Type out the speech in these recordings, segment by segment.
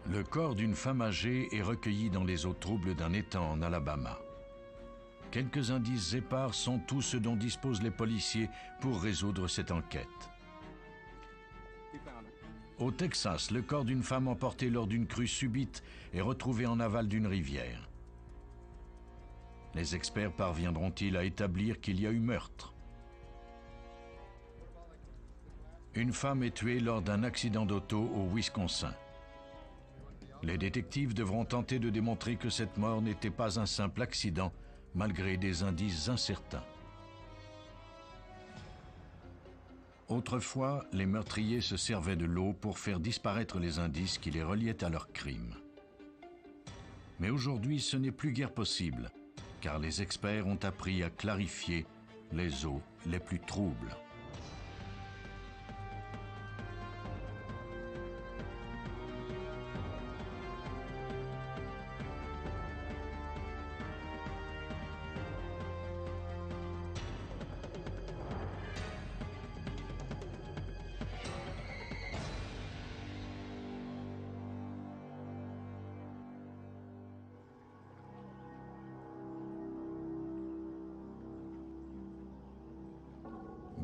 Le corps d'une femme âgée est recueilli dans les eaux troubles d'un étang en Alabama. Quelques indices épars sont tout ce dont disposent les policiers pour résoudre cette enquête. Au Texas, le corps d'une femme emportée lors d'une crue subite est retrouvé en aval d'une rivière. Les experts parviendront-ils à établir qu'il y a eu meurtre? Une femme est tuée lors d'un accident d'auto au Wisconsin. Les détectives devront tenter de démontrer que cette mort n'était pas un simple accident, malgré des indices incertains. Autrefois, les meurtriers se servaient de l'eau pour faire disparaître les indices qui les reliaient à leur crime. Mais aujourd'hui, ce n'est plus guère possible, car les experts ont appris à clarifier les eaux les plus troubles.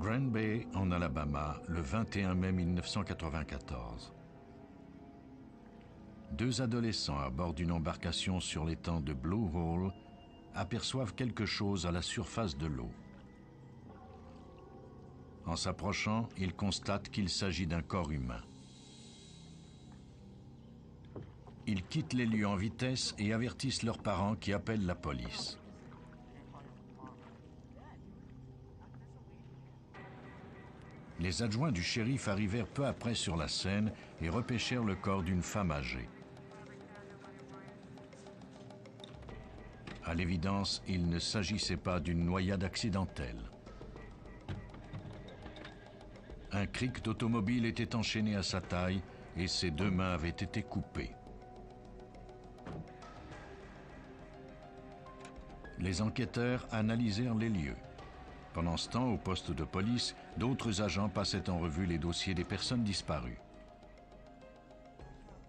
Grand Bay, en Alabama, le 21 mai 1994. Deux adolescents à bord d'une embarcation sur l'étang de Blue Hole aperçoivent quelque chose à la surface de l'eau. En s'approchant, ils constatent qu'il s'agit d'un corps humain. Ils quittent les lieux en vitesse et avertissent leurs parents qui appellent la police. Les adjoints du shérif arrivèrent peu après sur la scène et repêchèrent le corps d'une femme âgée. À l'évidence, il ne s'agissait pas d'une noyade accidentelle. Un cric d'automobile était enchaîné à sa taille et ses deux mains avaient été coupées. Les enquêteurs analysèrent les lieux. Pendant ce temps, au poste de police, d'autres agents passaient en revue les dossiers des personnes disparues.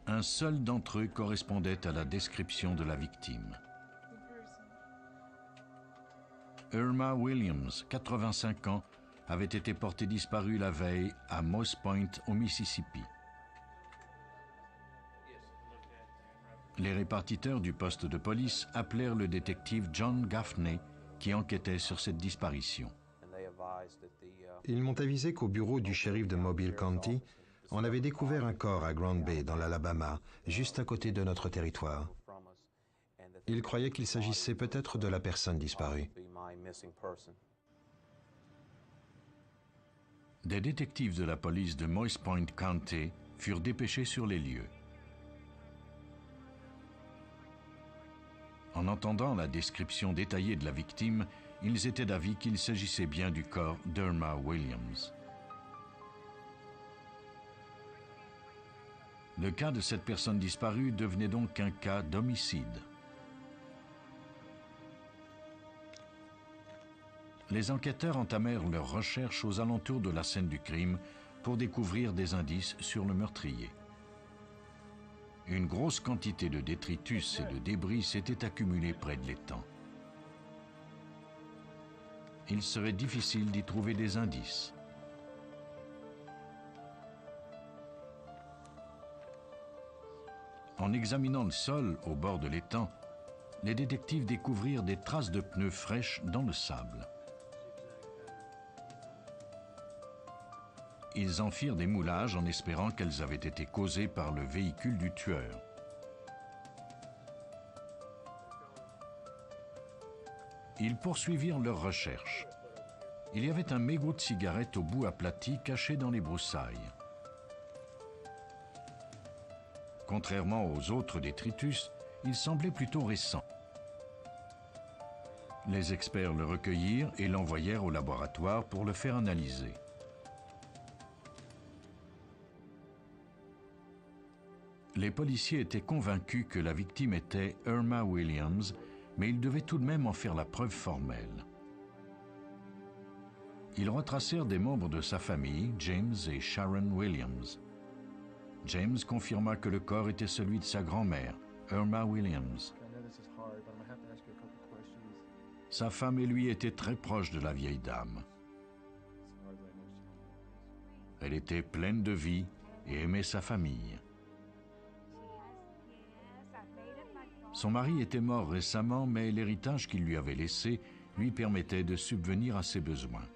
Un seul d'entre eux correspondait à la description de la victime. Irma Williams, 85 ans, avait été portée disparue la veille à Moss Point, au Mississippi. Les répartiteurs du poste de police appelèrent le détective John Gaffney, qui enquêtait sur cette disparition. Ils m'ont avisé qu'au bureau du shérif de Mobile County, on avait découvert un corps à Grand Bay, dans l'Alabama, juste à côté de notre territoire. Ils croyaient qu'il s'agissait peut-être de la personne disparue. Des détectives de la police de Moss Point County furent dépêchés sur les lieux. En entendant la description détaillée de la victime, ils étaient d'avis qu'il s'agissait bien du corps d'Irma Williams. Le cas de cette personne disparue devenait donc un cas d'homicide. Les enquêteurs entamèrent leurs recherches aux alentours de la scène du crime pour découvrir des indices sur le meurtrier. Une grosse quantité de détritus et de débris s'était accumulée près de l'étang. Il serait difficile d'y trouver des indices. En examinant le sol au bord de l'étang, les détectives découvrirent des traces de pneus fraîches dans le sable. Ils en firent des moulages en espérant qu'elles avaient été causées par le véhicule du tueur. Ils poursuivirent leurs recherches. Il y avait un mégot de cigarette au bout aplati caché dans les broussailles. Contrairement aux autres détritus, il semblait plutôt récent. Les experts le recueillirent et l'envoyèrent au laboratoire pour le faire analyser. Les policiers étaient convaincus que la victime était Irma Williams, mais ils devaient tout de même en faire la preuve formelle. Ils retracèrent des membres de sa famille, James et Sharon Williams. James confirma que le corps était celui de sa grand-mère, Irma Williams. Sa femme et lui étaient très proches de la vieille dame. Elle était pleine de vie et aimait sa famille. Son mari était mort récemment, mais l'héritage qu'il lui avait laissé lui permettait de subvenir à ses besoins.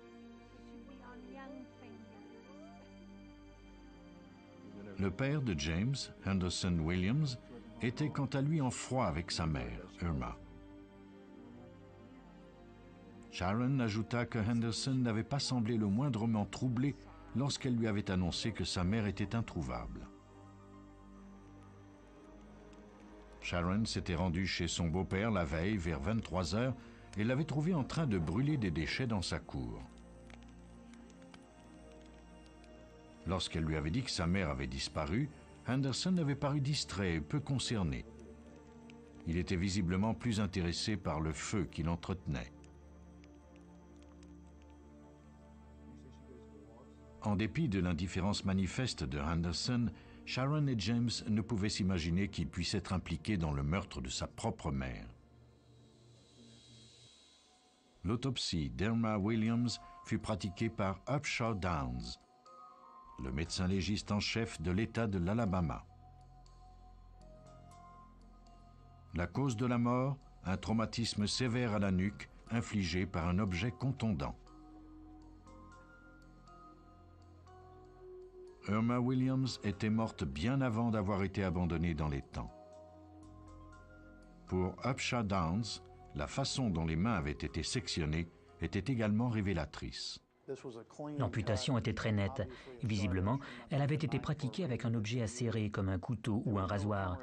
Le père de James, Henderson Williams, était quant à lui en froid avec sa mère, Irma. Sharon ajouta que Henderson n'avait pas semblé le moindrement troublé lorsqu'elle lui avait annoncé que sa mère était introuvable. Sharon s'était rendue chez son beau-père la veille vers 23 heures et l'avait trouvé en train de brûler des déchets dans sa cour. Lorsqu'elle lui avait dit que sa mère avait disparu, Henderson avait paru distrait et peu concerné. Il était visiblement plus intéressé par le feu qu'il entretenait. En dépit de l'indifférence manifeste de Henderson, Sharon et James ne pouvaient s'imaginer qu'il puisse être impliqué dans le meurtre de sa propre mère. L'autopsie d'Irma Williams fut pratiquée par Upshaw Downs, le médecin légiste en chef de l'État de l'Alabama. La cause de la mort, un traumatisme sévère à la nuque infligé par un objet contondant. Irma Williams était morte bien avant d'avoir été abandonnée dans l'étang. Pour Upshaw Downs, la façon dont les mains avaient été sectionnées était également révélatrice. L'amputation était très nette. Visiblement, elle avait été pratiquée avec un objet acéré comme un couteau ou un rasoir.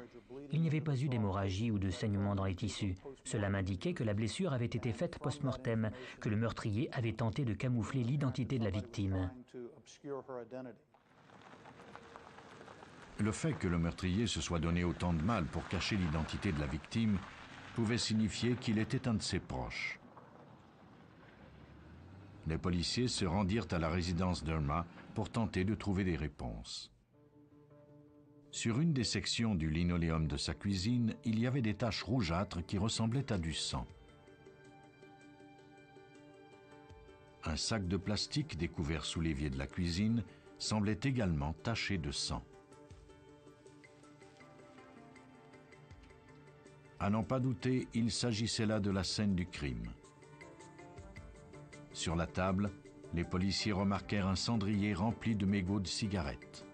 Il n'y avait pas eu d'hémorragie ou de saignement dans les tissus. Cela m'indiquait que la blessure avait été faite post-mortem, que le meurtrier avait tenté de camoufler l'identité de la victime. Le fait que le meurtrier se soit donné autant de mal pour cacher l'identité de la victime pouvait signifier qu'il était un de ses proches. Les policiers se rendirent à la résidence d'Irma pour tenter de trouver des réponses. Sur une des sections du linoléum de sa cuisine, il y avait des taches rougeâtres qui ressemblaient à du sang. Un sac de plastique découvert sous l'évier de la cuisine semblait également taché de sang. À n'en pas douter, il s'agissait là de la scène du crime. Sur la table, les policiers remarquèrent un cendrier rempli de mégots de cigarettes.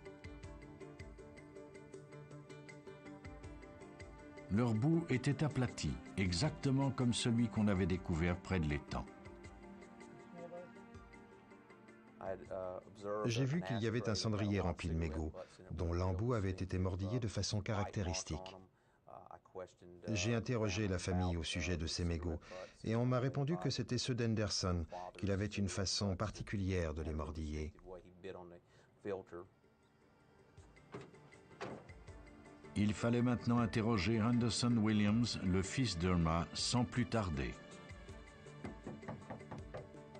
Leur bout était aplati, exactement comme celui qu'on avait découvert près de l'étang. J'ai vu qu'il y avait un cendrier rempli de mégots, dont l'embout avait été mordillé de façon caractéristique. J'ai interrogé la famille au sujet de ces mégots, et on m'a répondu que c'était ceux d'Henderson, qu'il avait une façon particulière de les mordiller. Il fallait maintenant interroger Henderson Williams, le fils d'Irma, sans plus tarder.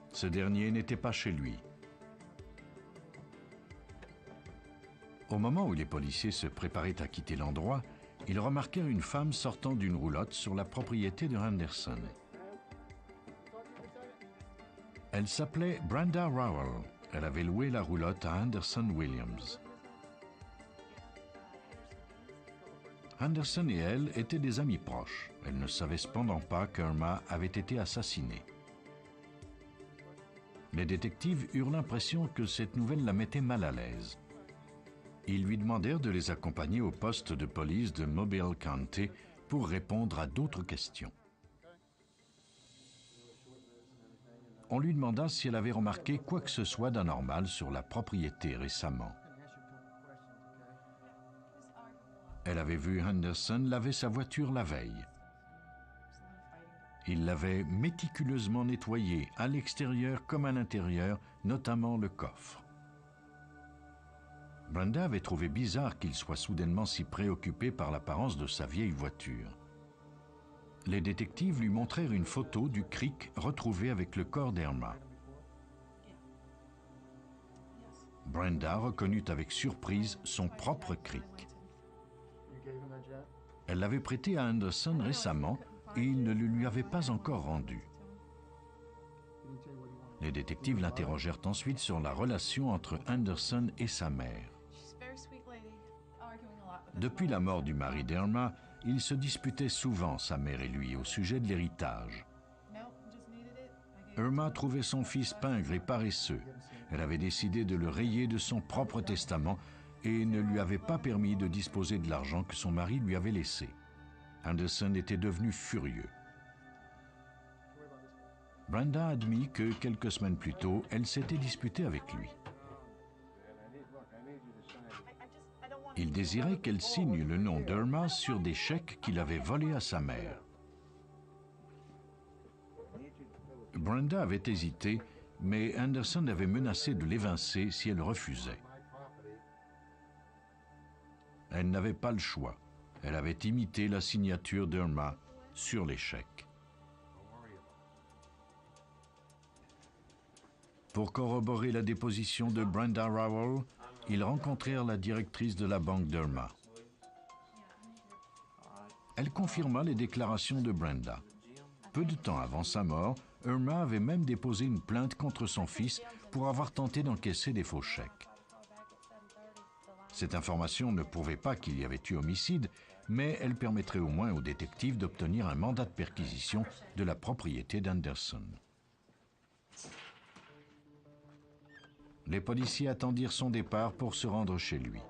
Ce dernier n'était pas chez lui. Au moment où les policiers se préparaient à quitter l'endroit, ils remarquèrent une femme sortant d'une roulotte sur la propriété de Henderson. Elle s'appelait Brenda Rowell. Elle avait loué la roulotte à Henderson Williams. Henderson et elle étaient des amis proches. Elle ne savait cependant pas qu'Irma avait été assassinée. Les détectives eurent l'impression que cette nouvelle la mettait mal à l'aise. Ils lui demandèrent de les accompagner au poste de police de Mobile County pour répondre à d'autres questions. On lui demanda si elle avait remarqué quoi que ce soit d'anormal sur la propriété récemment. Elle avait vu Henderson laver sa voiture la veille. Il l'avait méticuleusement nettoyée à l'extérieur comme à l'intérieur, notamment le coffre. Brenda avait trouvé bizarre qu'il soit soudainement si préoccupé par l'apparence de sa vieille voiture. Les détectives lui montrèrent une photo du creek retrouvé avec le corps d'Irma. Brenda reconnut avec surprise son propre cric. Elle l'avait prêté à Anderson récemment et il ne le lui avait pas encore rendu. Les détectives l'interrogèrent ensuite sur la relation entre Anderson et sa mère. Depuis la mort du mari d'Irma, ils se disputaient souvent, sa mère et lui, au sujet de l'héritage. Irma trouvait son fils pingre et paresseux. Elle avait décidé de le rayer de son propre testament et ne lui avait pas permis de disposer de l'argent que son mari lui avait laissé. Anderson était devenu furieux. Brenda admit que quelques semaines plus tôt, elle s'était disputée avec lui. Il désirait qu'elle signe le nom d'Irma sur des chèques qu'il avait volés à sa mère. Brenda avait hésité, mais Anderson avait menacé de l'évincer si elle refusait. Elle n'avait pas le choix. Elle avait imité la signature d'Irma sur les chèques. Pour corroborer la déposition de Brenda Rowell, ils rencontrèrent la directrice de la banque d'Irma. Elle confirma les déclarations de Brenda. Peu de temps avant sa mort, Irma avait même déposé une plainte contre son fils pour avoir tenté d'encaisser des faux chèques. Cette information ne prouvait pas qu'il y avait eu homicide, mais elle permettrait au moins aux détectives d'obtenir un mandat de perquisition de la propriété d'Anderson. Les policiers attendirent son départ pour se rendre chez lui.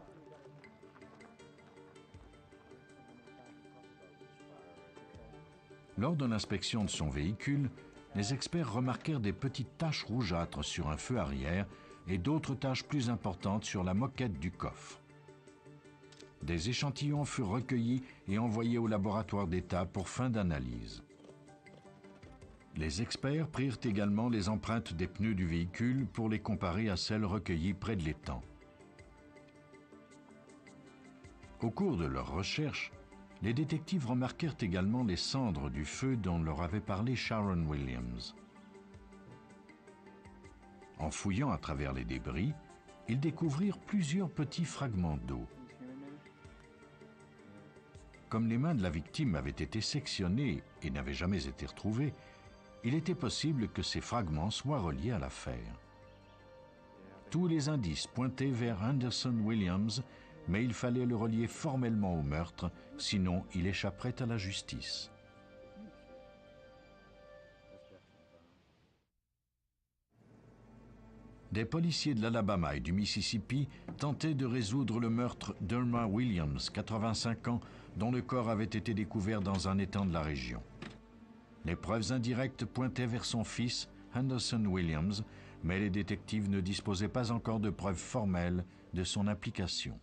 Lors de l'inspection de son véhicule, les experts remarquèrent des petites taches rougeâtres sur un feu arrière et d'autres taches plus importantes sur la moquette du coffre. Des échantillons furent recueillis et envoyés au laboratoire d'État pour fin d'analyse. Les experts prirent également les empreintes des pneus du véhicule pour les comparer à celles recueillies près de l'étang. Au cours de leurs recherches, les détectives remarquèrent également les cendres du feu dont leur avait parlé Sharon Williams. En fouillant à travers les débris, ils découvrirent plusieurs petits fragments d'eau. Comme les mains de la victime avaient été sectionnées et n'avaient jamais été retrouvées, il était possible que ces fragments soient reliés à l'affaire. Tous les indices pointaient vers Anderson Williams, mais il fallait le relier formellement au meurtre, sinon il échapperait à la justice. Des policiers de l'Alabama et du Mississippi tentaient de résoudre le meurtre d'Irma Williams, 85 ans, dont le corps avait été découvert dans un étang de la région. Les preuves indirectes pointaient vers son fils, Anderson Williams, mais les détectives ne disposaient pas encore de preuves formelles de son implication.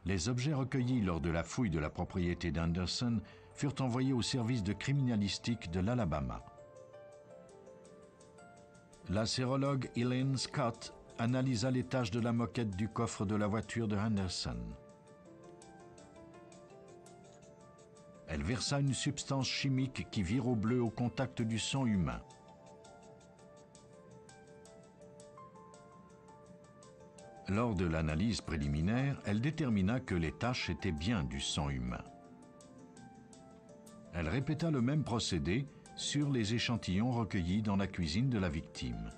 Les objets recueillis lors de la fouille de la propriété d'Anderson furent envoyés au service de criminalistique de l'Alabama. La sérologue Elaine Scott analysa les taches de la moquette du coffre de la voiture de Anderson. Elle versa une substance chimique qui vire au bleu au contact du sang humain. Lors de l'analyse préliminaire, elle détermina que les taches étaient bien du sang humain. Elle répéta le même procédé sur les échantillons recueillis dans la cuisine de la victime.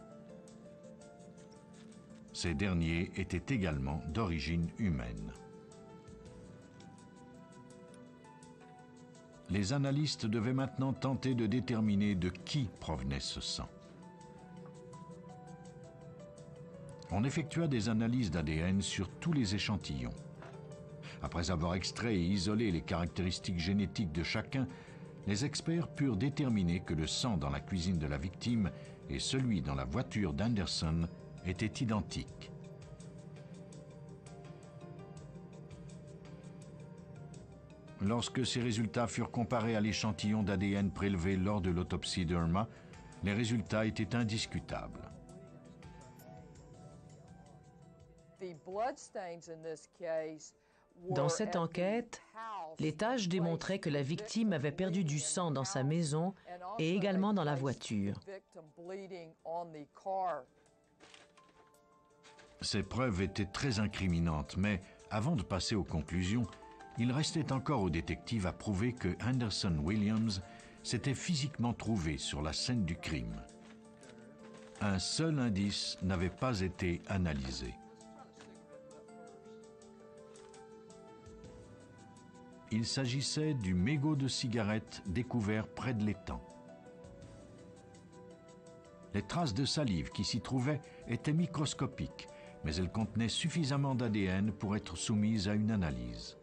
Ces derniers étaient également d'origine humaine. Les analystes devaient maintenant tenter de déterminer de qui provenait ce sang. On effectua des analyses d'ADN sur tous les échantillons. Après avoir extrait et isolé les caractéristiques génétiques de chacun, les experts purent déterminer que le sang dans la cuisine de la victime et celui dans la voiture d'Anderson étaient identiques. Lorsque ces résultats furent comparés à l'échantillon d'ADN prélevé lors de l'autopsie d'Irma, les résultats étaient indiscutables. The bloodstains in this case Dans cette enquête, les tâches démontraient que la victime avait perdu du sang dans sa maison et également dans la voiture. Ces preuves étaient très incriminantes, mais avant de passer aux conclusions, il restait encore aux détectives à prouver que Henderson Williams s'était physiquement trouvé sur la scène du crime. Un seul indice n'avait pas été analysé. Il s'agissait du mégot de cigarette découvert près de l'étang. Les traces de salive qui s'y trouvaient étaient microscopiques, mais elles contenaient suffisamment d'ADN pour être soumises à une analyse.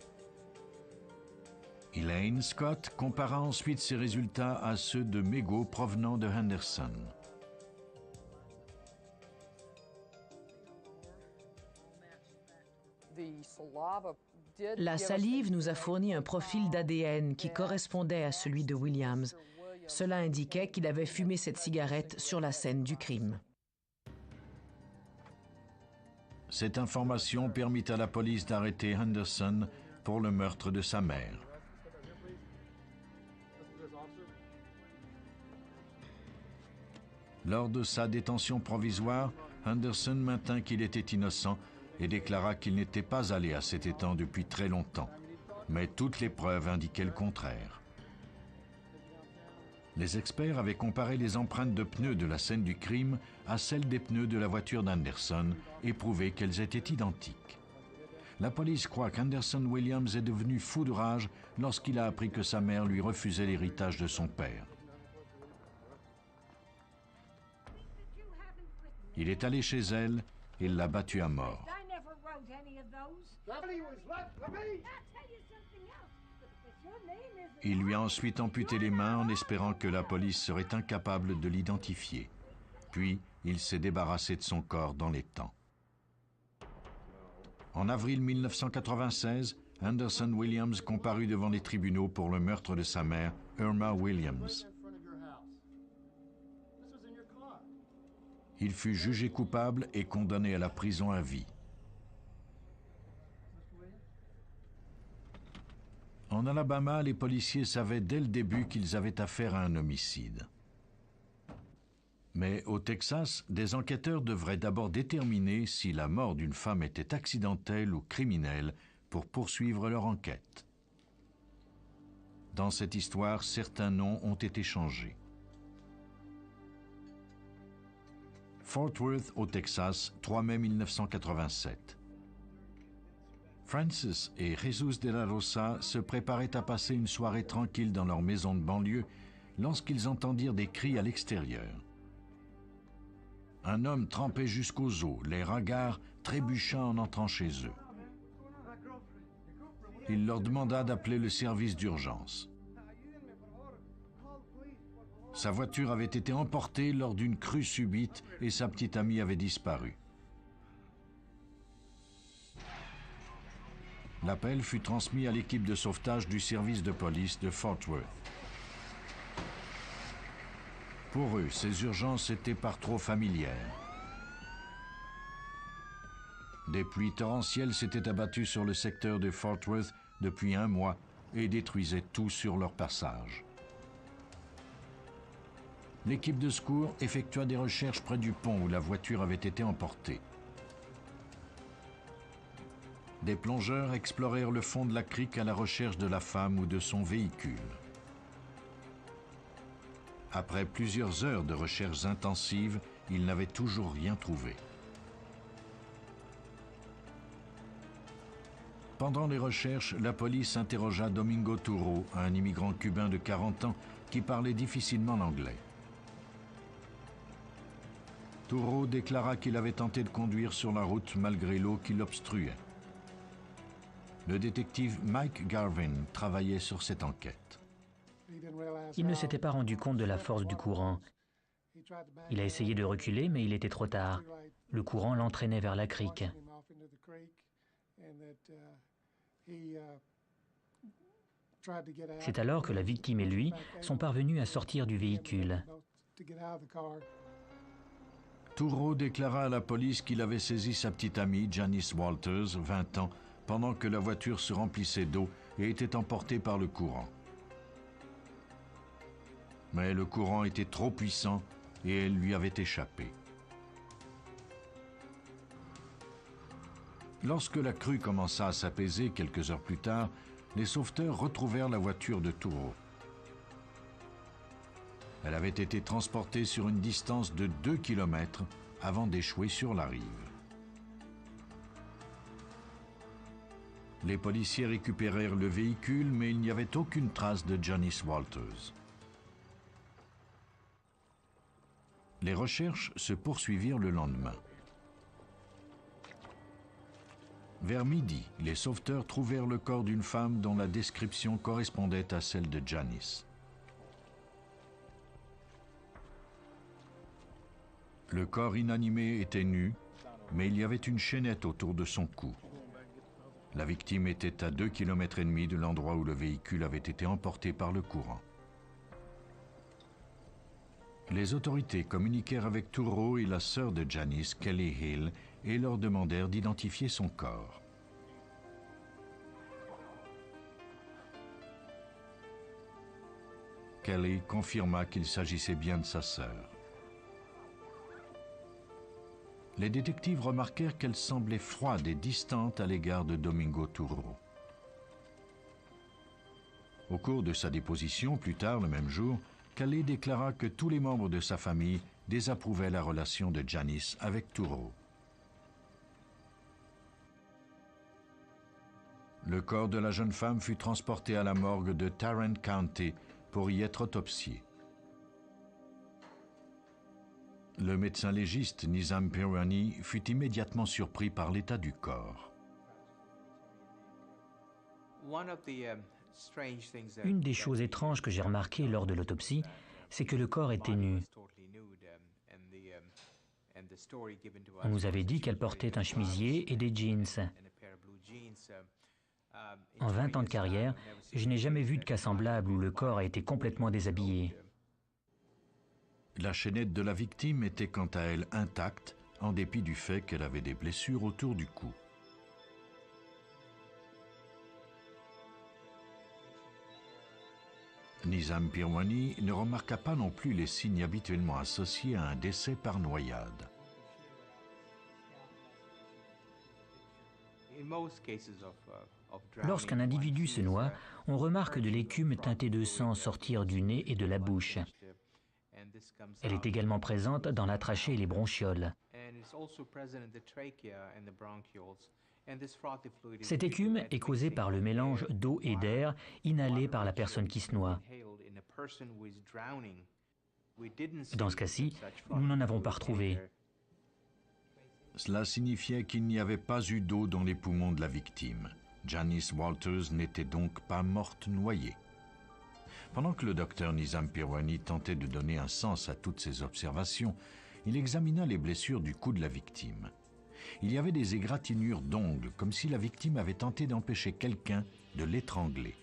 Elaine Scott compara ensuite ses résultats à ceux de mégots provenant de Henderson. La salive nous a fourni un profil d'ADN qui correspondait à celui de Williams. Cela indiquait qu'il avait fumé cette cigarette sur la scène du crime. Cette information permit à la police d'arrêter Henderson pour le meurtre de sa mère. Lors de sa détention provisoire, Henderson maintint qu'il était innocent et déclara qu'il n'était pas allé à cet étang depuis très longtemps. Mais toutes les preuves indiquaient le contraire. Les experts avaient comparé les empreintes de pneus de la scène du crime à celles des pneus de la voiture d'Henderson et prouvé qu'elles étaient identiques. La police croit qu'Henderson Williams est devenu fou de rage lorsqu'il a appris que sa mère lui refusait l'héritage de son père. Il est allé chez elle et l'a battue à mort. Il lui a ensuite amputé les mains en espérant que la police serait incapable de l'identifier. Puis, il s'est débarrassé de son corps dans l'étang. En avril 1996, Henderson Williams comparut devant les tribunaux pour le meurtre de sa mère, Irma Williams. Il fut jugé coupable et condamné à la prison à vie. En Alabama, les policiers savaient dès le début qu'ils avaient affaire à un homicide. Mais au Texas, des enquêteurs devraient d'abord déterminer si la mort d'une femme était accidentelle ou criminelle pour poursuivre leur enquête. Dans cette histoire, certains noms ont été changés. Fort Worth, au Texas, 3 mai 1987. Francis et Jesus de la Rosa se préparaient à passer une soirée tranquille dans leur maison de banlieue lorsqu'ils entendirent des cris à l'extérieur. Un homme trempé jusqu'aux os, l'air hagard, trébucha en entrant chez eux. Il leur demanda d'appeler le service d'urgence. Sa voiture avait été emportée lors d'une crue subite et sa petite amie avait disparu. L'appel fut transmis à l'équipe de sauvetage du service de police de Fort Worth. Pour eux, ces urgences étaient par trop familières. Des pluies torrentielles s'étaient abattues sur le secteur de Fort Worth depuis un mois et détruisaient tout sur leur passage. L'équipe de secours effectua des recherches près du pont où la voiture avait été emportée. Des plongeurs explorèrent le fond de la crique à la recherche de la femme ou de son véhicule. Après plusieurs heures de recherches intensives, ils n'avaient toujours rien trouvé. Pendant les recherches, la police interrogea Domingo Turro, un immigrant cubain de 40 ans qui parlait difficilement l'anglais. Turro déclara qu'il avait tenté de conduire sur la route malgré l'eau qui l'obstruait. Le détective Mike Garvin travaillait sur cette enquête. Il ne s'était pas rendu compte de la force du courant. Il a essayé de reculer, mais il était trop tard. Le courant l'entraînait vers la crique. C'est alors que la victime et lui sont parvenus à sortir du véhicule. Turro déclara à la police qu'il avait saisi sa petite amie, Janice Walters, 20 ans, pendant que la voiture se remplissait d'eau et était emportée par le courant. Mais le courant était trop puissant et elle lui avait échappé. Lorsque la crue commença à s'apaiser quelques heures plus tard, les sauveteurs retrouvèrent la voiture de Touro. Elle avait été transportée sur une distance de 2 km avant d'échouer sur la rive. Les policiers récupérèrent le véhicule, mais il n'y avait aucune trace de Janice Walters. Les recherches se poursuivirent le lendemain. Vers midi, les sauveteurs trouvèrent le corps d'une femme dont la description correspondait à celle de Janice. Le corps inanimé était nu, mais il y avait une chaînette autour de son cou. La victime était à 2,5 km de l'endroit où le véhicule avait été emporté par le courant. Les autorités communiquèrent avec Touro et la sœur de Janice, Kelly Hill, et leur demandèrent d'identifier son corps. Kelly confirma qu'il s'agissait bien de sa sœur. Les détectives remarquèrent qu'elle semblait froide et distante à l'égard de Domingo Touro. Au cours de sa déposition, plus tard le même jour, Kelly déclara que tous les membres de sa famille désapprouvaient la relation de Janice avec Touro. Le corps de la jeune femme fut transporté à la morgue de Tarrant County pour y être autopsié. Le médecin légiste Nizam Pirwani fut immédiatement surpris par l'état du corps. Une des choses étranges que j'ai remarquées lors de l'autopsie, c'est que le corps était nu. On nous avait dit qu'elle portait un chemisier et des jeans. En 20 ans de carrière, je n'ai jamais vu de cas semblable où le corps a été complètement déshabillé. La chaînette de la victime était quant à elle intacte, en dépit du fait qu'elle avait des blessures autour du cou. Nizam Pirwani ne remarqua pas non plus les signes habituellement associés à un décès par noyade. Lorsqu'un individu se noie, on remarque de l'écume teintée de sang sortir du nez et de la bouche. Elle est également présente dans la trachée et les bronchioles. Cette écume est causée par le mélange d'eau et d'air inhalé par la personne qui se noie. Dans ce cas-ci, nous n'en avons pas retrouvé. Cela signifiait qu'il n'y avait pas eu d'eau dans les poumons de la victime. Janice Walters n'était donc pas morte noyée. Pendant que le docteur Nizam Pirwani tentait de donner un sens à toutes ces observations, il examina les blessures du cou de la victime. Il y avait des égratignures d'ongles, comme si la victime avait tenté d'empêcher quelqu'un de l'étrangler.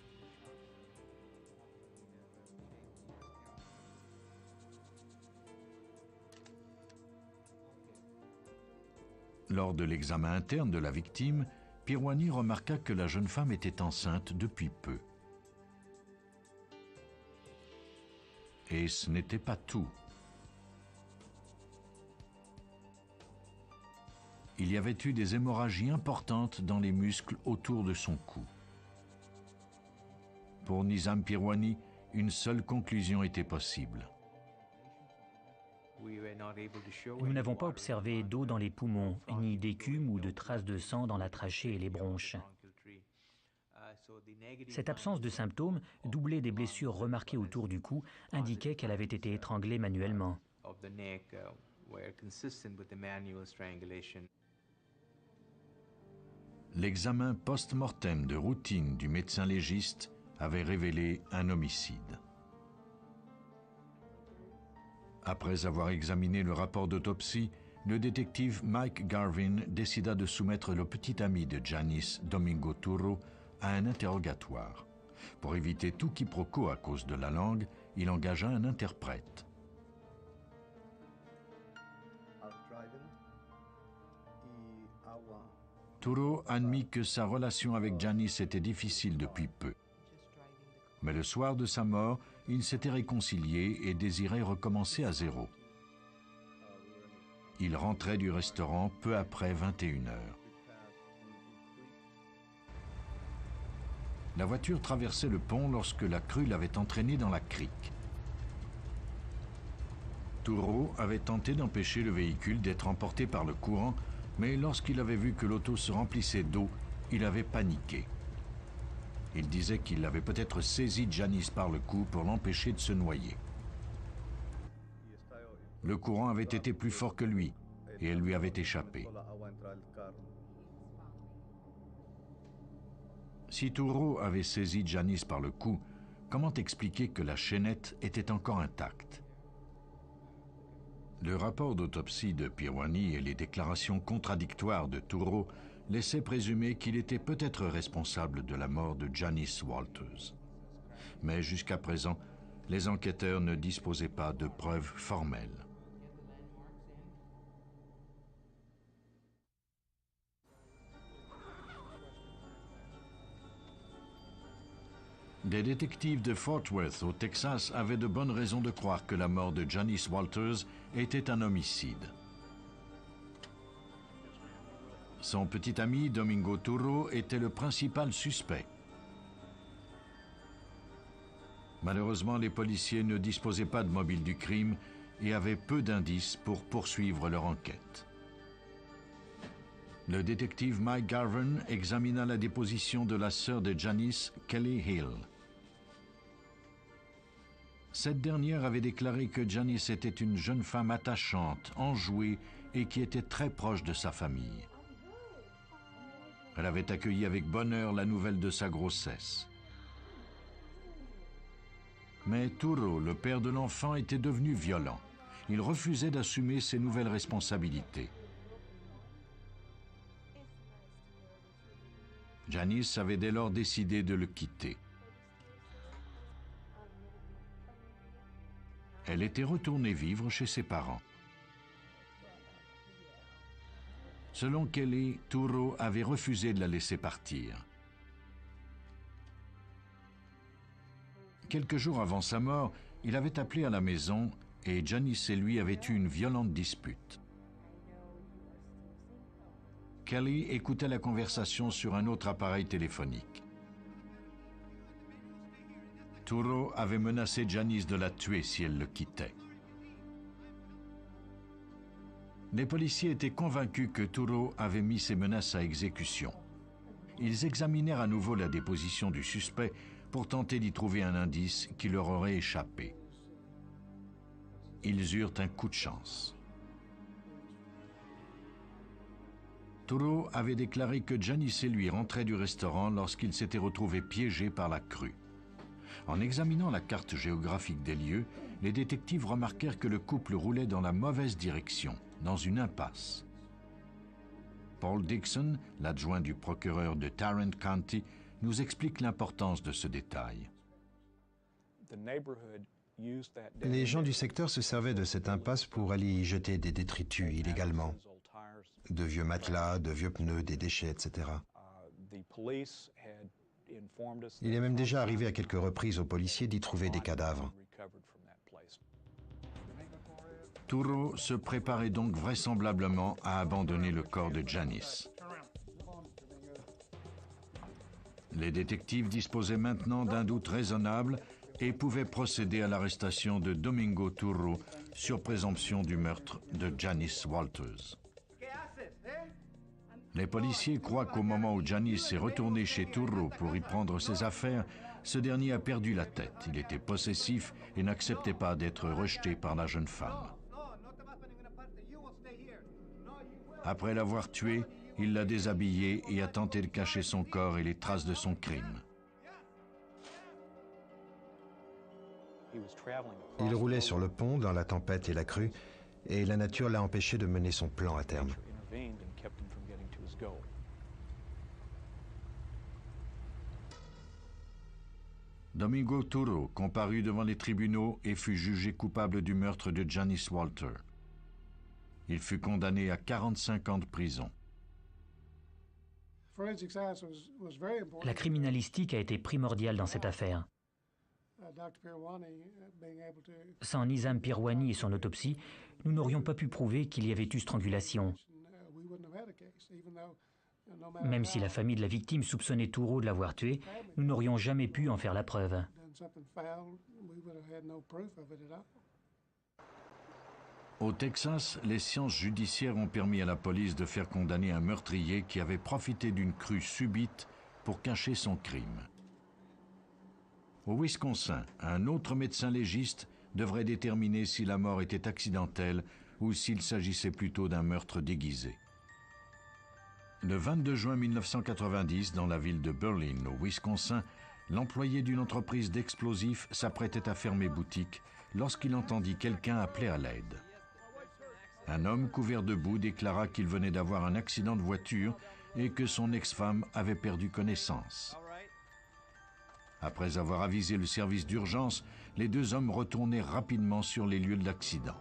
Lors de l'examen interne de la victime, Pirwani remarqua que la jeune femme était enceinte depuis peu. Et ce n'était pas tout. Il y avait eu des hémorragies importantes dans les muscles autour de son cou. Pour Nizam Pirwani, une seule conclusion était possible. Nous n'avons pas observé d'eau dans les poumons, ni d'écume ou de traces de sang dans la trachée et les bronches. Cette absence de symptômes, doublée des blessures remarquées autour du cou, indiquait qu'elle avait été étranglée manuellement. L'examen post-mortem de routine du médecin légiste avait révélé un homicide. Après avoir examiné le rapport d'autopsie, le détective Mike Garvin décida de soumettre le petit ami de Janice, Domingo Touro, à un interrogatoire. Pour éviter tout quiproquo à cause de la langue, il engagea un interprète. Turo admit que sa relation avec Janice était difficile depuis peu. Mais le soir de sa mort, ils s'étaient réconciliés et désiraient recommencer à zéro. Il rentrait du restaurant peu après 21 heures. La voiture traversait le pont lorsque la crue l'avait entraîné dans la crique. Turo avait tenté d'empêcher le véhicule d'être emporté par le courant, mais lorsqu'il avait vu que l'auto se remplissait d'eau, il avait paniqué. Il disait qu'il avait peut-être saisi Janice par le cou pour l'empêcher de se noyer. Le courant avait été plus fort que lui et elle lui avait échappé. Si Turo avait saisi Janice par le cou, comment expliquer que la chaînette était encore intacte? Le rapport d'autopsie de Pirwani et les déclarations contradictoires de Turo laissaient présumer qu'il était peut-être responsable de la mort de Janice Walters. Mais jusqu'à présent, les enquêteurs ne disposaient pas de preuves formelles. Des détectives de Fort Worth, au Texas, avaient de bonnes raisons de croire que la mort de Janice Walters était un homicide. Son petit ami, Domingo Turo, était le principal suspect. Malheureusement, les policiers ne disposaient pas de mobile du crime et avaient peu d'indices pour poursuivre leur enquête. Le détective Mike Garvin examina la déposition de la sœur de Janice, Kelly Hill. Cette dernière avait déclaré que Janice était une jeune femme attachante, enjouée et qui était très proche de sa famille. Elle avait accueilli avec bonheur la nouvelle de sa grossesse. Mais Turo, le père de l'enfant, était devenu violent. Il refusait d'assumer ses nouvelles responsabilités. Janice avait dès lors décidé de le quitter. Elle était retournée vivre chez ses parents. Selon Kelly, Turo avait refusé de la laisser partir. Quelques jours avant sa mort, il avait appelé à la maison et Janice et lui avaient eu une violente dispute. Kelly écoutait la conversation sur un autre appareil téléphonique. Turo avait menacé Janice de la tuer si elle le quittait. Les policiers étaient convaincus que Turo avait mis ces menaces à exécution. Ils examinèrent à nouveau la déposition du suspect pour tenter d'y trouver un indice qui leur aurait échappé. Ils eurent un coup de chance. Turo avait déclaré que Janice et lui rentraient du restaurant lorsqu'ils s'étaient retrouvés piégés par la crue. En examinant la carte géographique des lieux, les détectives remarquèrent que le couple roulait dans la mauvaise direction, dans une impasse. Paul Dixon, l'adjoint du procureur de Tarrant County, nous explique l'importance de ce détail. Les gens du secteur se servaient de cette impasse pour aller y jeter des détritus illégalement. De vieux matelas, de vieux pneus, des déchets, etc. Il est même déjà arrivé à quelques reprises aux policiers d'y trouver des cadavres. Turo se préparait donc vraisemblablement à abandonner le corps de Janice. Les détectives disposaient maintenant d'un doute raisonnable et pouvaient procéder à l'arrestation de Domingo Turo sur présomption du meurtre de Janice Walters. Les policiers croient qu'au moment où Janice est retourné chez Turo pour y prendre ses affaires, ce dernier a perdu la tête. Il était possessif et n'acceptait pas d'être rejeté par la jeune femme. Après l'avoir tuée, il l'a déshabillée et a tenté de cacher son corps et les traces de son crime. Il roulait sur le pont dans la tempête et la crue, et la nature l'a empêché de mener son plan à terme. Domingo Turo comparut devant les tribunaux et fut jugé coupable du meurtre de Janice Walters. Il fut condamné à 45 ans de prison. La criminalistique a été primordiale dans cette affaire. Sans Nizam Pirwani et son autopsie, nous n'aurions pas pu prouver qu'il y avait eu strangulation. Même si la famille de la victime soupçonnait Touro de l'avoir tué, nous n'aurions jamais pu en faire la preuve. Au Texas, les sciences judiciaires ont permis à la police de faire condamner un meurtrier qui avait profité d'une crue subite pour cacher son crime. Au Wisconsin, un autre médecin légiste devrait déterminer si la mort était accidentelle ou s'il s'agissait plutôt d'un meurtre déguisé. Le 22 juin 1990, dans la ville de Berlin, au Wisconsin, l'employé d'une entreprise d'explosifs s'apprêtait à fermer boutique lorsqu'il entendit quelqu'un appeler à l'aide. Un homme couvert de boue déclara qu'il venait d'avoir un accident de voiture et que son ex-femme avait perdu connaissance. Après avoir avisé le service d'urgence, les deux hommes retournèrent rapidement sur les lieux de l'accident.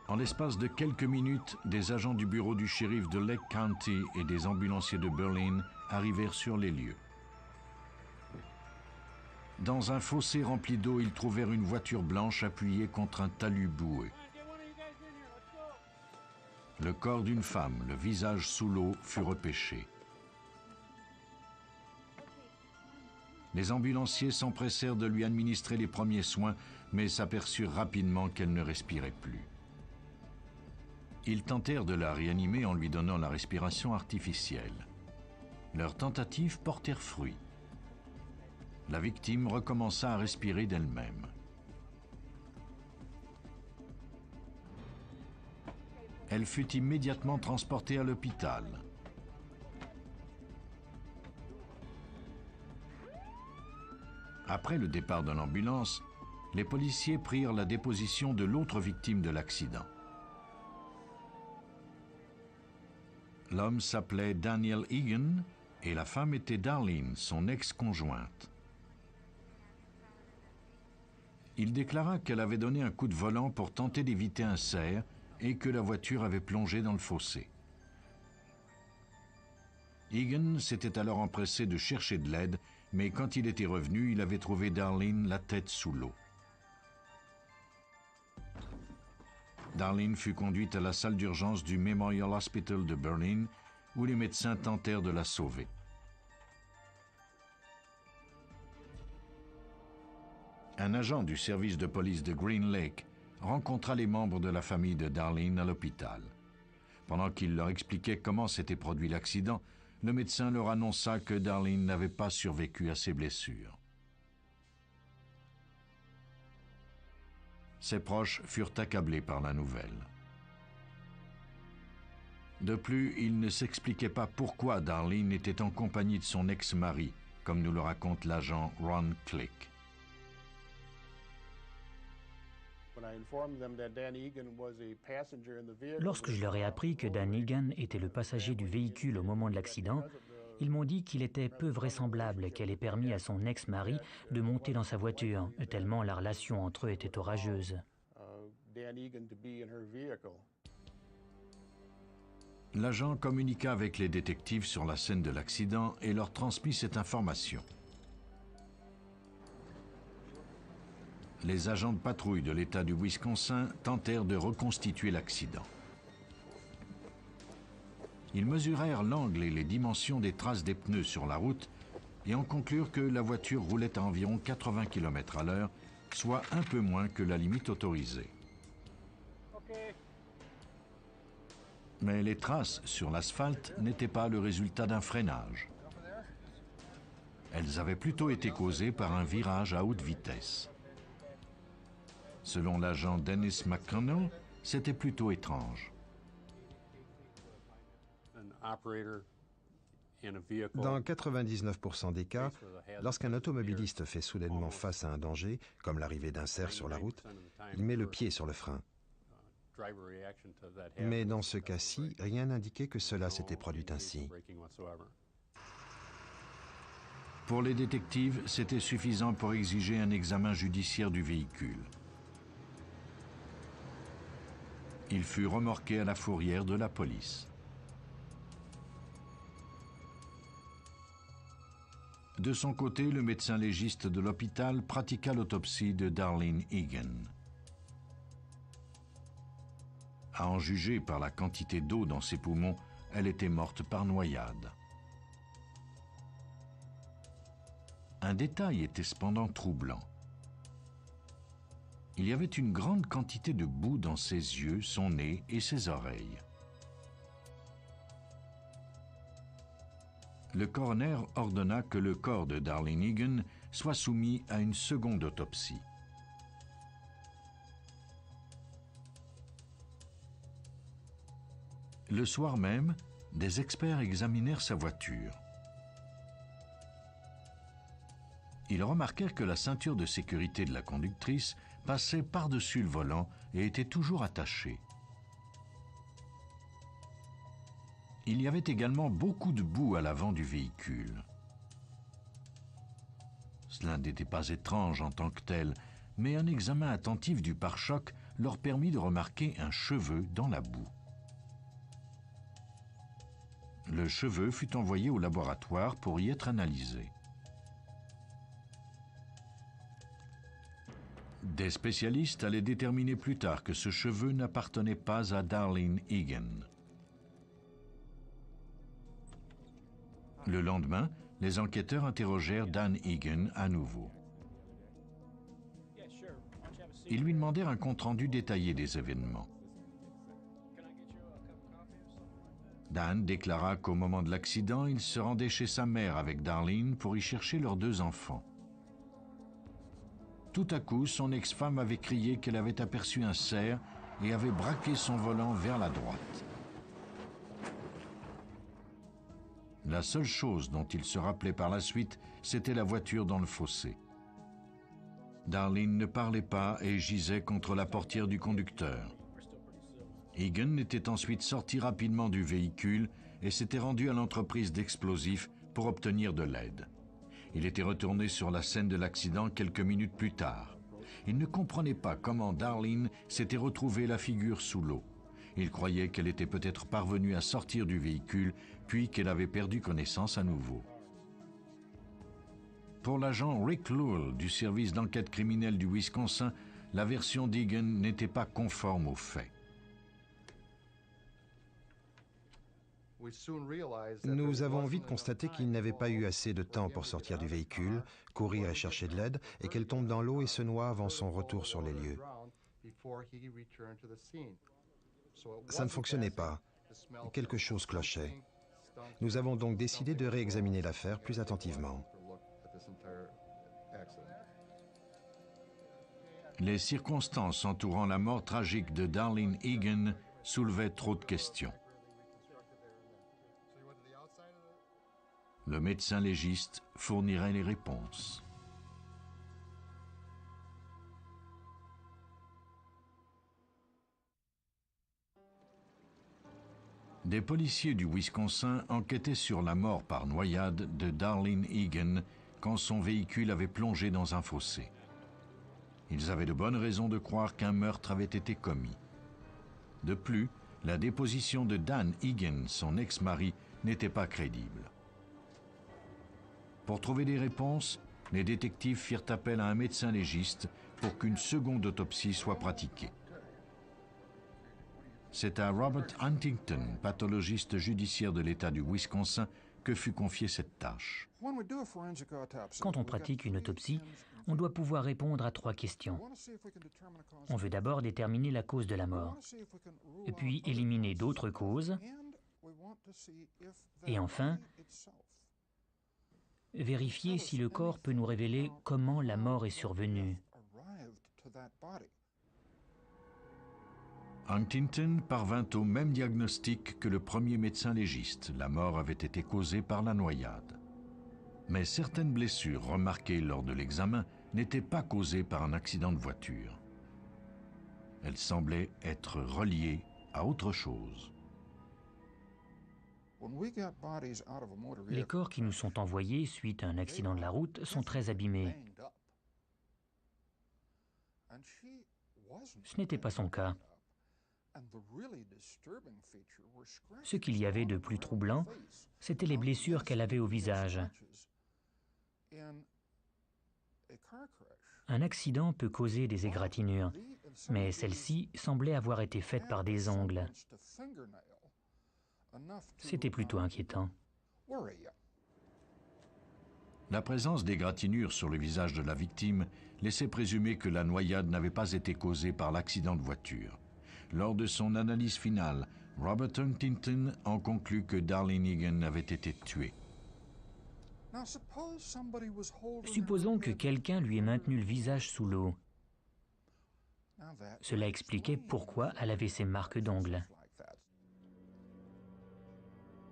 En l'espace de quelques minutes, des agents du bureau du shérif de Lake County et des ambulanciers de Berlin arrivèrent sur les lieux. Dans un fossé rempli d'eau, ils trouvèrent une voiture blanche appuyée contre un talus boueux. Le corps d'une femme, le visage sous l'eau, fut repêché. Les ambulanciers s'empressèrent de lui administrer les premiers soins, mais s'aperçurent rapidement qu'elle ne respirait plus. Ils tentèrent de la réanimer en lui donnant la respiration artificielle. Leurs tentatives portèrent fruit. La victime recommença à respirer d'elle-même. Elle fut immédiatement transportée à l'hôpital. Après le départ de l'ambulance, les policiers prirent la déposition de l'autre victime de l'accident. L'homme s'appelait Daniel Egan et la femme était Darlene, son ex-conjointe. Il déclara qu'elle avait donné un coup de volant pour tenter d'éviter un cerf et que la voiture avait plongé dans le fossé. Egan s'était alors empressé de chercher de l'aide, mais quand il était revenu, il avait trouvé Darlene la tête sous l'eau. Darlene fut conduite à la salle d'urgence du Memorial Hospital de Berlin, où les médecins tentèrent de la sauver. Un agent du service de police de Green Lake rencontra les membres de la famille de Darlene à l'hôpital. Pendant qu'il leur expliquait comment s'était produit l'accident, le médecin leur annonça que Darlene n'avait pas survécu à ses blessures. Ses proches furent accablés par la nouvelle. De plus, il ne s'expliquait pas pourquoi Darlene était en compagnie de son ex-mari, comme nous le raconte l'agent Ron Click. Lorsque je leur ai appris que Dan Egan était le passager du véhicule au moment de l'accident, ils m'ont dit qu'il était peu vraisemblable qu'elle ait permis à son ex-mari de monter dans sa voiture, tellement la relation entre eux était orageuse. L'agent communiqua avec les détectives sur la scène de l'accident et leur transmit cette information. Les agents de patrouille de l'État du Wisconsin tentèrent de reconstituer l'accident. Ils mesurèrent l'angle et les dimensions des traces des pneus sur la route et en conclurent que la voiture roulait à environ 80 km/h, soit un peu moins que la limite autorisée. Mais les traces sur l'asphalte n'étaient pas le résultat d'un freinage. Elles avaient plutôt été causées par un virage à haute vitesse. Selon l'agent Dennis McConnell, c'était plutôt étrange. Dans 99% des cas, lorsqu'un automobiliste fait soudainement face à un danger, comme l'arrivée d'un cerf sur la route, il met le pied sur le frein. Mais dans ce cas-ci, rien n'indiquait que cela s'était produit ainsi. Pour les détectives, c'était suffisant pour exiger un examen judiciaire du véhicule. Il fut remorqué à la fourrière de la police. De son côté, le médecin légiste de l'hôpital pratiqua l'autopsie de Darlene Egan. À en juger par la quantité d'eau dans ses poumons, elle était morte par noyade. Un détail était cependant troublant. Il y avait une grande quantité de boue dans ses yeux, son nez et ses oreilles. Le coroner ordonna que le corps de Darlene Egan soit soumis à une seconde autopsie. Le soir même, des experts examinèrent sa voiture. Ils remarquèrent que la ceinture de sécurité de la conductrice passait par-dessus le volant et était toujours attachée. Il y avait également beaucoup de boue à l'avant du véhicule. Cela n'était pas étrange en tant que tel, mais un examen attentif du pare-choc leur permit de remarquer un cheveu dans la boue. Le cheveu fut envoyé au laboratoire pour y être analysé. Des spécialistes allaient déterminer plus tard que ce cheveu n'appartenait pas à Darlene Egan. Le lendemain, les enquêteurs interrogèrent Dan Egan à nouveau. Ils lui demandèrent un compte-rendu détaillé des événements. Dan déclara qu'au moment de l'accident, il se rendait chez sa mère avec Darlene pour y chercher leurs 2 enfants. Tout à coup, son ex-femme avait crié qu'elle avait aperçu un cerf et avait braqué son volant vers la droite. La seule chose dont il se rappelait par la suite, c'était la voiture dans le fossé. Darlene ne parlait pas et gisait contre la portière du conducteur. Egan était ensuite sorti rapidement du véhicule et s'était rendu à l'entreprise d'explosifs pour obtenir de l'aide. Il était retourné sur la scène de l'accident quelques minutes plus tard. Il ne comprenait pas comment Darlene s'était retrouvée la figure sous l'eau. Il croyait qu'elle était peut-être parvenue à sortir du véhicule, puis qu'elle avait perdu connaissance à nouveau. Pour l'agent Rick Lowell du service d'enquête criminelle du Wisconsin, la version d'Egan n'était pas conforme aux faits. Nous avons vite constaté qu'il n'avait pas eu assez de temps pour sortir du véhicule, courir et chercher de l'aide, et qu'elle tombe dans l'eau et se noie avant son retour sur les lieux. Ça ne fonctionnait pas. Quelque chose clochait. Nous avons donc décidé de réexaminer l'affaire plus attentivement. Les circonstances entourant la mort tragique de Darlene Egan soulevaient trop de questions. Le médecin légiste fournirait les réponses. Des policiers du Wisconsin enquêtaient sur la mort par noyade de Darlene Egan quand son véhicule avait plongé dans un fossé. Ils avaient de bonnes raisons de croire qu'un meurtre avait été commis. De plus, la déposition de Dan Egan, son ex-mari, n'était pas crédible. Pour trouver des réponses, les détectives firent appel à un médecin légiste pour qu'une seconde autopsie soit pratiquée. C'est à Robert Huntington, pathologiste judiciaire de l'État du Wisconsin, que fut confiée cette tâche. Quand on pratique une autopsie, on doit pouvoir répondre à 3 questions. On veut d'abord déterminer la cause de la mort, et puis éliminer d'autres causes, et enfin, vérifier si le corps peut nous révéler comment la mort est survenue. Huntington parvint au même diagnostic que le premier médecin légiste. La mort avait été causée par la noyade. Mais certaines blessures remarquées lors de l'examen n'étaient pas causées par un accident de voiture. Elles semblaient être reliées à autre chose. Les corps qui nous sont envoyés suite à un accident de la route sont très abîmés. Ce n'était pas son cas. Ce qu'il y avait de plus troublant, c'étaient les blessures qu'elle avait au visage. Un accident peut causer des égratignures, mais celle-ci semblait avoir été faite par des ongles. C'était plutôt inquiétant. La présence d'égratignures sur le visage de la victime laissait présumer que la noyade n'avait pas été causée par l'accident de voiture. Lors de son analyse finale, Robert Huntington en conclut que Darlene Egan avait été tuée. Supposons que quelqu'un lui ait maintenu le visage sous l'eau. Cela expliquait pourquoi elle avait ces marques d'ongles.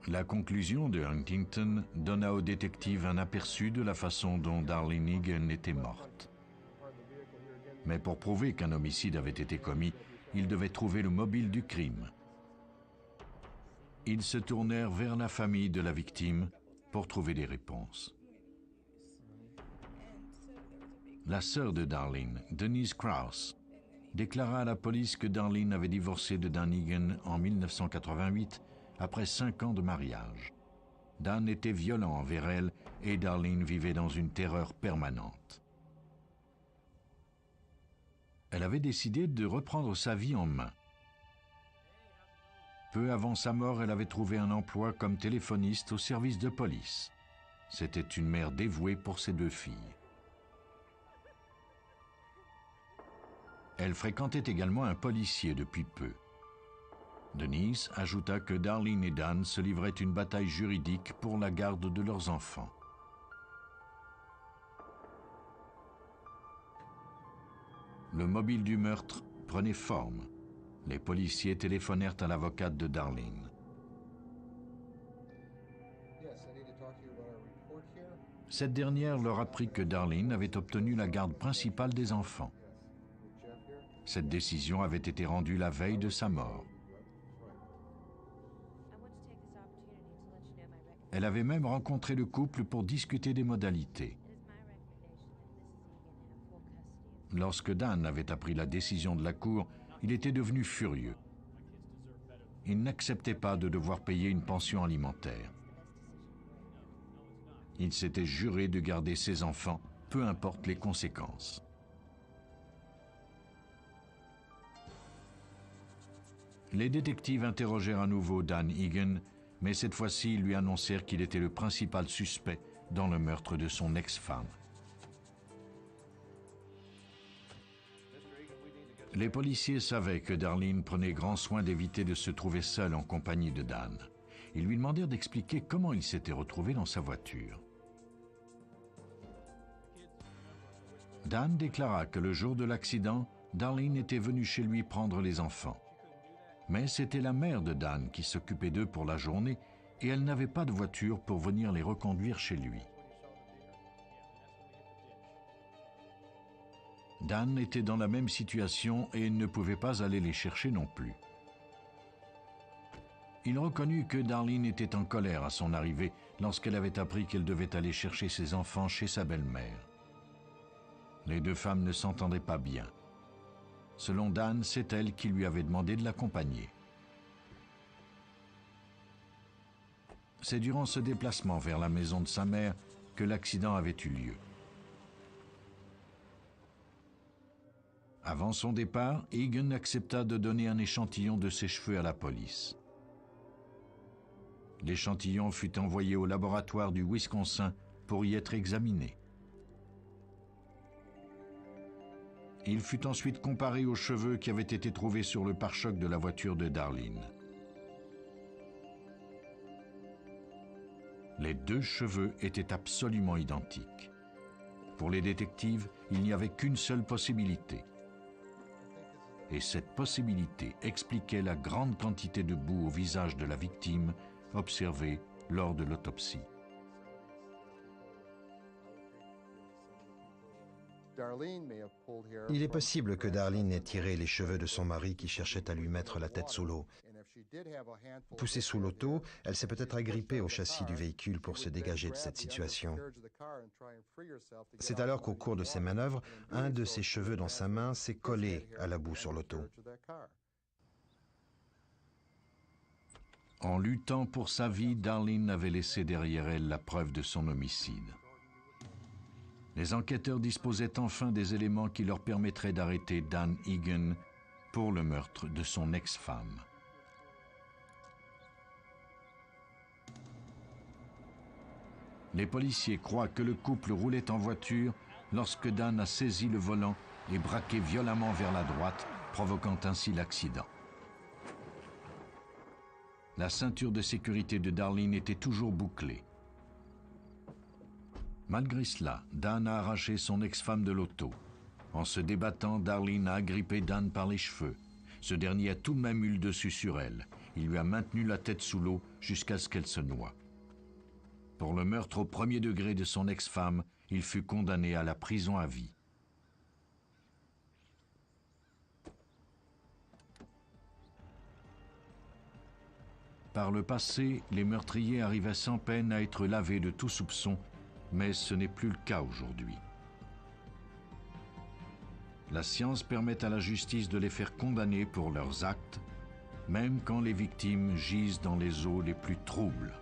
La conclusion de Huntington donna au détective un aperçu de la façon dont Darlene Egan était morte. Mais pour prouver qu'un homicide avait été commis, il devait trouver le mobile du crime. Ils se tournèrent vers la famille de la victime pour trouver des réponses. La sœur de Darlene, Denise Krause, déclara à la police que Darlene avait divorcé de Dan Egan en 1988 après 5 ans de mariage. Dan était violent envers elle et Darlene vivait dans une terreur permanente. Elle avait décidé de reprendre sa vie en main. Peu avant sa mort, elle avait trouvé un emploi comme téléphoniste au service de police. C'était une mère dévouée pour ses 2 filles. Elle fréquentait également un policier depuis peu. Denise ajouta que Darlene et Dan se livraient une bataille juridique pour la garde de leurs enfants. Le mobile du meurtre prenait forme. Les policiers téléphonèrent à l'avocate de Darlene. Cette dernière leur apprit que Darlene avait obtenu la garde principale des enfants. Cette décision avait été rendue la veille de sa mort. Elle avait même rencontré le couple pour discuter des modalités. Lorsque Dan avait appris la décision de la Cour, il était devenu furieux. Il n'acceptait pas de devoir payer une pension alimentaire. Il s'était juré de garder ses enfants, peu importe les conséquences. Les détectives interrogèrent à nouveau Dan Egan, mais cette fois-ci, ils lui annoncèrent qu'il était le principal suspect dans le meurtre de son ex-femme. Les policiers savaient que Darlene prenait grand soin d'éviter de se trouver seule en compagnie de Dan. Ils lui demandèrent d'expliquer comment il s'était retrouvé dans sa voiture. Dan déclara que le jour de l'accident, Darlene était venue chez lui prendre les enfants. Mais c'était la mère de Dan qui s'occupait d'eux pour la journée et elle n'avait pas de voiture pour venir les reconduire chez lui. Dan était dans la même situation et ne pouvait pas aller les chercher non plus. Il reconnut que Darlene était en colère à son arrivée lorsqu'elle avait appris qu'elle devait aller chercher ses enfants chez sa belle-mère. Les 2 femmes ne s'entendaient pas bien. Selon Dan, c'est elle qui lui avait demandé de l'accompagner. C'est durant ce déplacement vers la maison de sa mère que l'accident avait eu lieu. Avant son départ, Egan accepta de donner un échantillon de ses cheveux à la police. L'échantillon fut envoyé au laboratoire du Wisconsin pour y être examiné. Il fut ensuite comparé aux cheveux qui avaient été trouvés sur le pare-choc de la voiture de Darlene. Les 2 cheveux étaient absolument identiques. Pour les détectives, il n'y avait qu'une seule possibilité. Et cette possibilité expliquait la grande quantité de boue au visage de la victime observée lors de l'autopsie. Il est possible que Darlene ait tiré les cheveux de son mari qui cherchait à lui mettre la tête sous l'eau. Poussée sous l'auto, elle s'est peut-être agrippée au châssis du véhicule pour se dégager de cette situation. C'est alors qu'au cours de ses manœuvres, un de ses cheveux dans sa main s'est collé à la boue sur l'auto. En luttant pour sa vie, Darlene avait laissé derrière elle la preuve de son homicide. Les enquêteurs disposaient enfin des éléments qui leur permettraient d'arrêter Dan Egan pour le meurtre de son ex-femme. Les policiers croient que le couple roulait en voiture lorsque Dan a saisi le volant et braqué violemment vers la droite, provoquant ainsi l'accident. La ceinture de sécurité de Darlene était toujours bouclée. Malgré cela, Dan a arraché son ex-femme de l'auto. En se débattant, Darlene a agrippé Dan par les cheveux. Ce dernier a tout de même eu le dessus sur elle. Il lui a maintenu la tête sous l'eau jusqu'à ce qu'elle se noie. Pour le meurtre au premier degré de son ex-femme, il fut condamné à la prison à vie. Par le passé, les meurtriers arrivaient sans peine à être lavés de tout soupçon, mais ce n'est plus le cas aujourd'hui. La science permet à la justice de les faire condamner pour leurs actes, même quand les victimes gisent dans les eaux les plus troubles.